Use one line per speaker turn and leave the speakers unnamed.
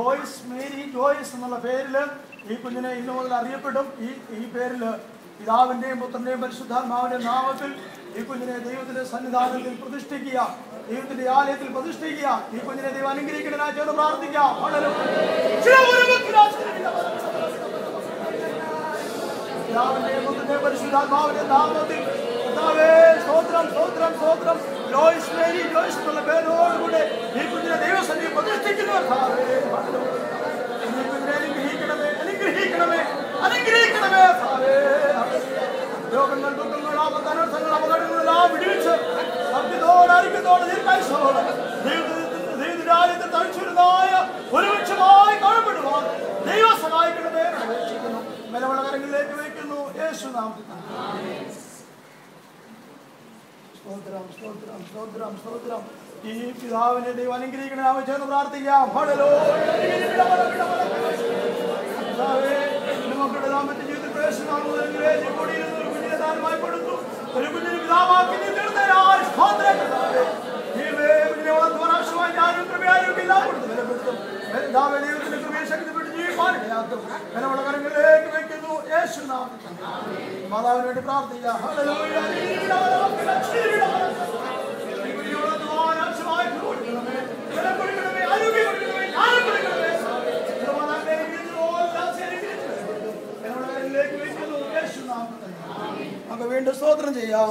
Joyce Mary Joyce എന്നുള്ള പേരിൽ ഈ കുഞ്ഞിനെ ഇന്നു മുതൽ അറിയപ്പെടും. ഈ പേരിൽ പിതാവിന്റെയും പുത്രന്റെയും പരിശുദ്ധാത്മാവിന്റെ നാമത്തിൽ ഈ കുഞ്ഞിനെ ദൈവത്തിന്റെ സന്നിധാനത്തിൽ പ്രതിഷ്ഠിക്കുക, ദൈവത്തിന്റെ ആലയത്തിൽ പ്രതിഷ്ഠിക്കുക. ഈ കുഞ്ഞിനെ ദൈവം അനുഗ്രഹിക്കണനായി ചേർന്ന് പ്രാർത്ഥിക്കാം. പിതാവിന്റെയും പുത്രന്റെയും പരിശുദ്ധാത്മാവിന്റെ നാമത്തിൽ സ്തോത്രം സ്തോത്രം സ്തോത്രം. ജോയ്സ് മേരി ജോയ്സ് എന്നുള്ള പേരോടുകൂടെ ഈ കുഞ്ഞിനെ ദൈവസന്നിധി പ്രതിഷ്ഠിക്കുന്നവർ അനുഗ്രഹിക്കണമേ അനുഗ്രഹിക്കണമേ അനുഗ്രഹിക്കണമേ. രോഗങ്ങൾ, ദുഃഖങ്ങൾ, ആപത്തനർത്ഥങ്ങൾ, അപകടങ്ങളെല്ലാം വിടുവിച്ച് സത്യത്തോട് അറിയിക്കത്തോട് ദീർഘായുസ്സോടെ ദൈവരാജ്യത്തിൽ തളിച്ചുവരുന്നതായ ഒരു വൃക്ഷമായി കാണപ്പെടുവാൻ ദൈവം സഹായിക്കണമേ. ബലമുള്ള കരങ്ങളിലേക്ക് വയ്ക്കുന്നു യേശുനാമത്തിൽ. സ്തോത്രം സ്തോത്രം സ്തോത്രം സ്തോത്രം. ഈ പിതാവിനെ ദൈവം അനുഗ്രഹിക്കണമേ ചേർന്ന് പ്രാർത്ഥിക്കാം. മക്കളുടെ ദാമ്പത്യ ജീവിതത്തിൽ കുഞ്ഞിനെ ദാനമായി കൊടുത്തു. ഒരു കുഞ്ഞിന് പിതാവാക്കി ശക്തിപ്പെട്ട് വയ്ക്കുന്നു യേശുനാമത്തിൽ. മാതാവിന് വേണ്ടി പ്രാർത്ഥിക്കാം. നമുക്ക് വീണ്ടും സ്തോത്രം ചെയ്യാം.